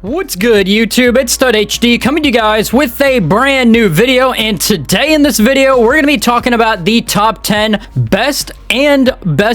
What's good, YouTube? It's Stud HD coming to you guys with a brand new video, and today in this video we're going to be talking about the top 10 best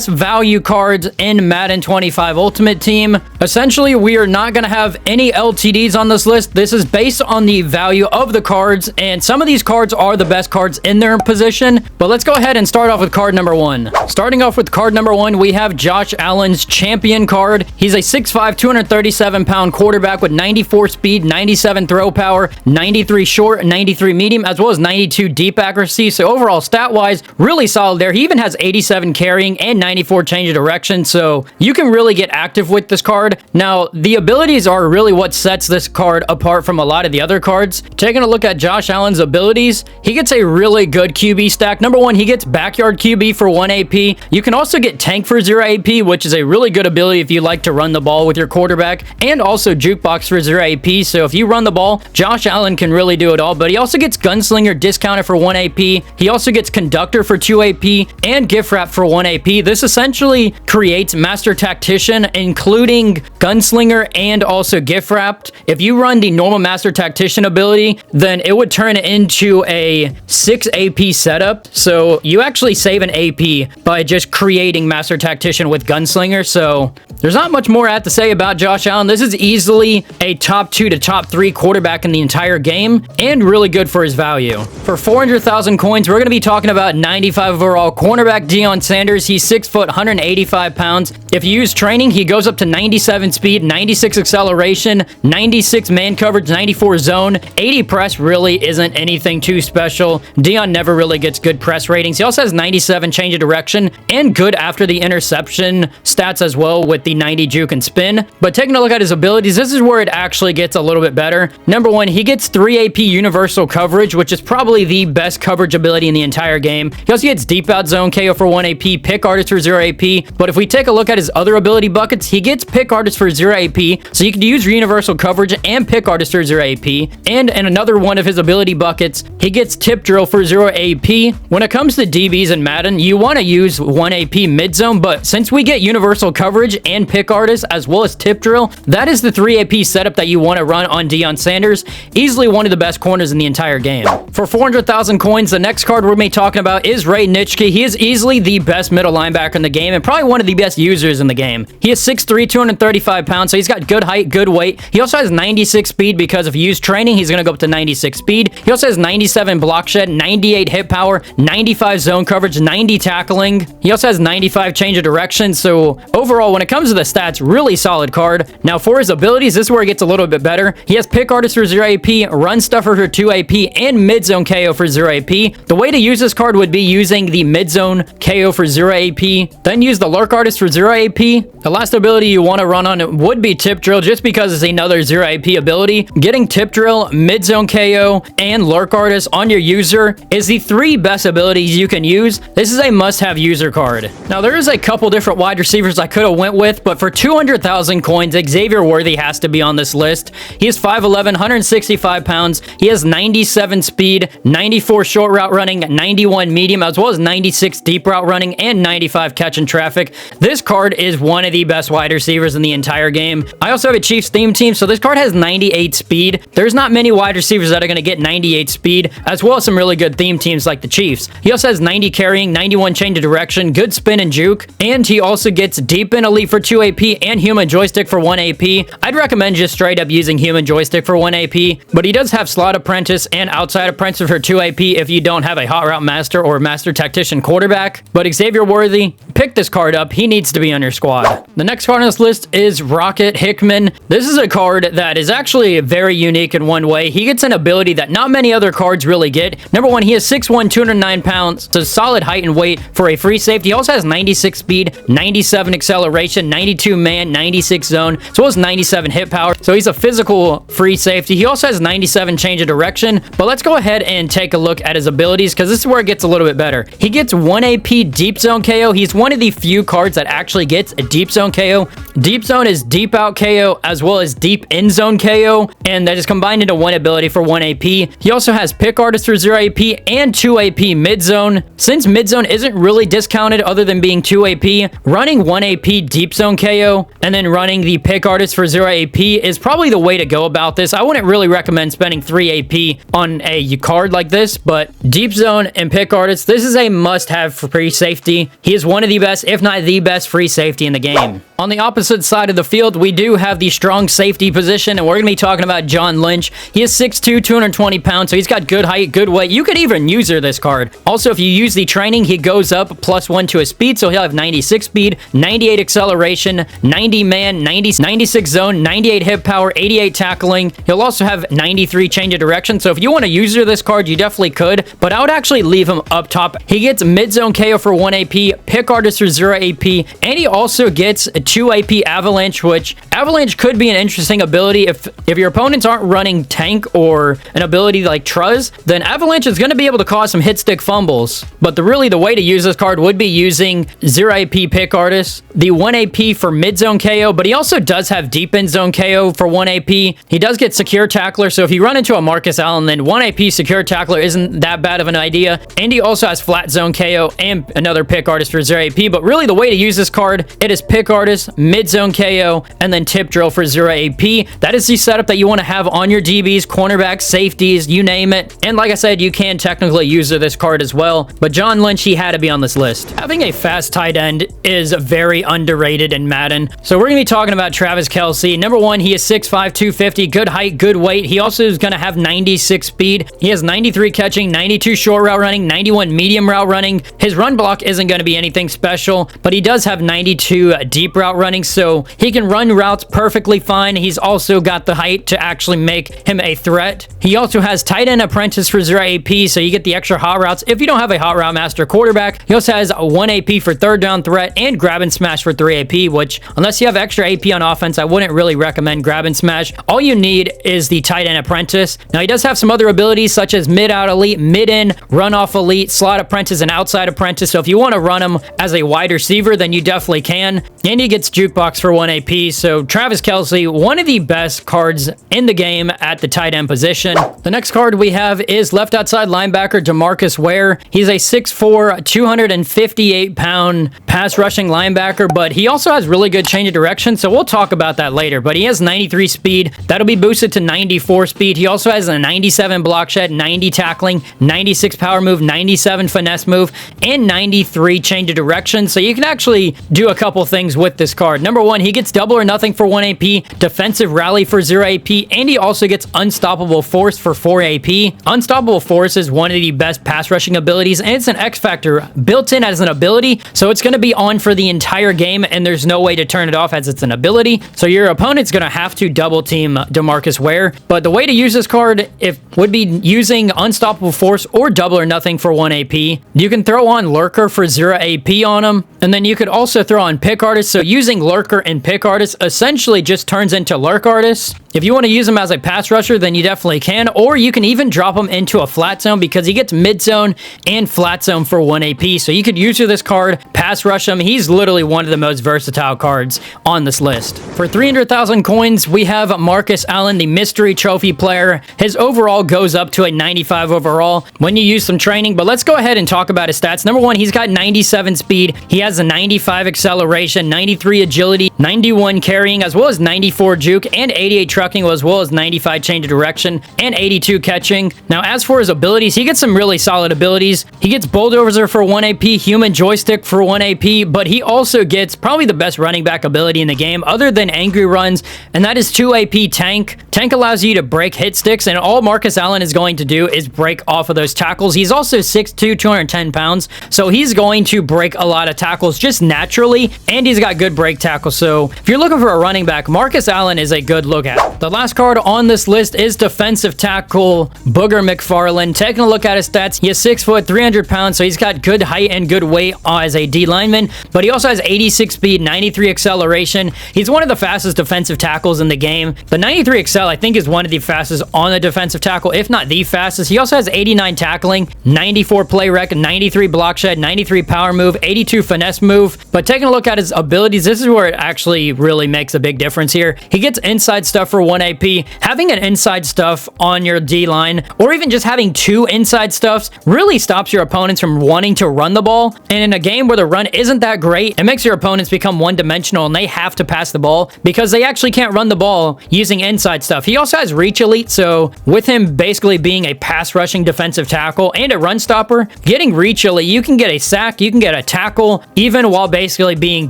value cards in Madden 25 Ultimate Team. Essentially, we are not going to have any LTDs on this list. This is based on the value of the cards, and some of these cards are the best cards in their position. But let's go ahead and start off with card number 1. Starting off with card number 1, we have Josh Allen's champion card. He's a 6'5", 237-pound quarterback with 94 speed, 97 throw power, 93 short, 93 medium, as well as 92 deep accuracy. So overall, stat-wise, really solid there. He even has 87 carrying and 94 change of direction, so you can really get active with this card. Now, the abilities are really what sets this card apart from a lot of the other cards. Taking a look at Josh Allen's abilities, he gets a really good QB stack. Number 1, he gets backyard QB for 1 AP. You can also get tank for 0 AP, which is a really good ability if you like to run the ball with your quarterback, and also jukebox for 0 AP. So if you run the ball, Josh Allen can really do it all. But he also gets gunslinger discounted for 1 AP. He also gets conductor for 2 AP and gift wrap for 1 AP. This essentially creates master tactician, including gunslinger and also gift wrapped. If you run the normal master tactician ability, then it would turn into a 6 AP setup. So you actually save an AP by just creating master tactician with gunslinger. So there's not much more I have to say about Josh Allen. This is easily a top 2 to top 3 quarterback in the entire game, and really good for his value. For 400,000 coins, we're going to be talking about 95 overall cornerback Deion Sanders. He's 6 foot, 185 pounds. If you use training, he goes up to 97 speed, 96 acceleration, 96 man coverage, 94 zone, 80 press. Really isn't anything too special. Deion never really gets good press ratings. He also has 97 change of direction and good after the interception stats as well, with the 90 juke and spin. But taking a look at his abilities, this is where it actually gets a little bit better. Number 1, he gets 3 AP universal coverage, which is probably the best coverage ability in the entire game. He also gets deep out zone KO for 1 AP, pick artist for 0 AP. But if we take a look at his other ability buckets, he gets pick artist for 0 AP, so you can use universal coverage and pick artist for 0 AP. And in another one of his ability buckets, he gets tip drill for 0 AP. When it comes to DBs in Madden, you want to use 1 AP mid zone, but since we get universal coverage and pick artist as well as tip drill, that is the 3 AP setup that you want to run on Deion Sanders. Easily one of the best corners in the entire game. For 400,000 coins, the next card we're going to be talking about is Ray Nitschke. He is easily the best middle linebacker in the game and probably one of the best users in the game. He is 6'3", 235 pounds, so he's got good height, good weight. He also has 96 speed because if you use training, he's going to go up to 96 speed. He also has 97 block shed, 98 hit power, 95 zone coverage, 90 tackling. He also has 95 change of direction. So overall, when it comes to the stats, really solid card. Now for his abilities, this is where it gets a little bit better. He has pick artist for 0 AP, run stuffer for 2 AP, and mid zone KO for 0 AP. The way to use this card would be using the mid zone KO for 0 AP, then use the lurk artist for 0 AP. The last ability you want to run on it would be tip drill, just because it's another 0 AP ability. Getting tip drill, mid zone KO, and lurk artist on your user is the 3 best abilities you can use. This is a must-have user card. Now there is a couple different wide receivers I could have went with, but for 200,000 coins, Xavier Worthy has to be on this list. He is 5'11", 165 pounds. He has 97 speed, 94 short route running, 91 medium, as well as 96 deep route running, and 95 catch in traffic. This card is one of the best wide receivers in the entire game. I also have a Chiefs theme team, so this card has 98 speed. There's not many wide receivers that are going to get 98 speed, as well as some really good theme teams like the Chiefs. He also has 90 carrying, 91 change of direction, good spin and juke, and he also gets deep in elite for 2 AP and human joystick for 1 AP. I'd recommend just straight up using human joystick for 1 AP, but he does have slot apprentice and outside apprentice for 2 AP if you don't have a hot route master or master tactician quarterback. But Xavier Worthy, pick this card up. He needs to be on your squad. The next card on this list is Rocket Hickman. This is a card that is actually very unique in one way. He gets an ability that not many other cards really get. Number 1, he is 6'1", 209 pounds, so solid height and weight for a free safety. He also has 96 speed, 97 acceleration, 92 man, 96 zone, as well as 97 hit power. So he's a physical free safety. He also has 97 change of direction. But let's go ahead and take a look at his abilities, because this is where it gets a little bit better. He gets 1 AP deep zone KO. He's one of the few cards that actually gets a deep zone KO. Deep zone is deep out KO as well as deep in zone KO, and that is combined into one ability for 1 AP. He also has pick artist for 0 AP and 2 AP mid zone. Since mid zone isn't really discounted other than being 2 AP, running 1 AP deep zone KO and then running the pick artist for 0 AP 3 is probably the way to go about this. I wouldn't really recommend spending 3 AP on a card like this, but Deep Zone and Pick Artist, this is a must-have for free safety. He is one of the best, if not the best, free safety in the game. On the opposite side of the field, we do have the strong safety position, and we're going to be talking about John Lynch. He is 6'2", 220 pounds, so he's got good height, good weight. You could even user this card. Also, if you use the training, he goes up +1 to his speed, so he'll have 96 speed, 98 acceleration, 90 man, 96 zone, 98 hip power, 88 tackling. He'll also have 93 change of direction, so if you want to user this card, you definitely could, but I would actually leave him up top. He gets mid-zone KO for 1 AP, Pick Artist for 0 AP, and he also gets 2 AP Avalanche, which Avalanche could be an interesting ability. If your opponents aren't running Tank or an ability like Truz, then Avalanche is going to be able to cause some hit stick fumbles. But really the way to use this card would be using 0 AP Pick Artist, the 1 AP for mid-zone KO, but he also does have deep end zone KO for 1 AP. He does get Secure Tackler, so if you run into a Marcus Allen, then 1 AP Secure Tackler isn't that bad of an idea. And he also has Flat Zone KO and another Pick Artist for 0 AP, but really the way to use this card, it is Pick Artist, mid-zone KO, and then Tip Drill for 0 AP. That is the setup that you want to have on your DBs, cornerbacks, safeties, you name it. And like I said, you can technically use this card as well, but John Lynch, he had to be on this list. Having a fast tight end is very underrated in Madden. So we're going to be talking about Travis Kelce. Number 1, he is 6'5", 250, good height, good weight. He also is going to have 96 speed. He has 93 catching, 92 short route running, 91 medium route running. His run block isn't going to be anything special, but he does have 92 deep route running, so he can run routes perfectly fine. He's also got the height to actually make him a threat. He also has tight end apprentice for 0 AP, so you get the extra hot routes if you don't have a hot route master quarterback. He also has a 1 AP for third down threat and grab and smash for 3 AP, which unless you have extra AP on offense, I wouldn't really recommend grab and smash. All you need is the tight end apprentice. Now he does have some other abilities such as mid out elite, mid in, run off elite, slot apprentice, and outside apprentice. So if you want to run him as a wide receiver, then you definitely can. And he gets jukebox for 1 AP. So Travis Kelce, one of the best cards in the game at the tight end position. The next card we have is left outside linebacker Demarcus Ware. He's a 6'4", 258 pound pass rushing linebacker, but he also has really good change of direction, so we'll talk about that later. But he has 93 speed. That'll be boosted to 94 speed. He also has a 97 block shed, 90 tackling, 96 power move, 97 finesse move, and 93 change of direction. So you can actually do a couple things with this card. Number 1, he gets double or nothing for 1 AP, defensive rally for 0 AP, and he also gets unstoppable force for 4 AP. Unstoppable force is one of the best pass rushing abilities, and it's an X factor built in as an ability, so it's going to be on for the entire game, and there's no way to turn it off as it's an ability. So your opponent's going to have to double team Demarcus Ware. But the way to use this card would be using unstoppable force or double or nothing for 1 AP. You can throw on Lurker for 0 AP on him, and then you could also throw on Pick Artist. So using Lurker and Pick Artist essentially just turns into Lurk Artist. If you want to use him as a pass rusher, then you definitely can, or you can even drop him into a flat zone because he gets mid zone and flat zone for 1 AP. So you could use this card, pass rush him. He's literally one of the most versatile cards on this list. For 300,000 coins, we have Marcus Allen, the mystery trophy player. His overall goes up to a 95 overall when you use some training, but let's go ahead and talk about his stats. Number 1, he's got 97 speed. He has a 95 acceleration, 93 agility, 91 carrying, as well as 94 juke, and 88 trucking, as well as 95 change of direction, and 82 catching. Now, as for his abilities, he gets some really solid abilities. He gets bulldozer for 1 AP, human joystick for 1 AP, but he also gets probably the best running back ability in the game other than angry runs, and that is 2 AP tank. Tank allows you to break hit sticks, and all Marcus Allen is going to do is break off of those tackles. He's also 6'2", 210 pounds, so he's going to break a lot of tackles just naturally, and he's got good break tackles. So if you're looking for a running back, Marcus Allen is a good look at. The last card on this list is defensive tackle Booger McFarland. Taking a look at his stats, he is 6 foot, 300 pounds, so he's got good height and good weight as a D lineman, but he also has 86 speed, 93 acceleration. He's one of the fastest defensive tackles in the game. The 93 Excel, I think, is one of the fastest on the defensive tackle, if not the fastest. He also has 89 tackling, 94 play rec, 93 block shed, 93 power move, 82 finesse move. But taking a look at his abilities, this is where it actually really makes a big difference here. He gets inside stuff for for 1 AP, having an inside stuff on your D-line, or even just having 2 inside stuffs really stops your opponents from wanting to run the ball. And in a game where the run isn't that great, it makes your opponents become one-dimensional and they have to pass the ball because they actually can't run the ball using inside stuff. He also has reach elite, so with him basically being a pass rushing defensive tackle and a run stopper, getting reach elite, you can get a sack, you can get a tackle, even while basically being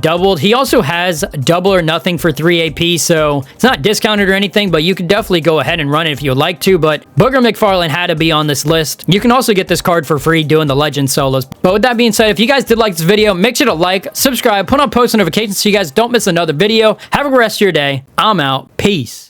doubled. He also has double or nothing for 3 AP, so it's not discounted or anything, but you can definitely go ahead and run it if you would like to. But Booger McFarland had to be on this list. You can also get this card for free doing the legend solos. But with that being said, if you guys did like this video, make sure to like, subscribe, put on post notifications so you guys don't miss another video. Have a good rest of your day. I'm out. Peace.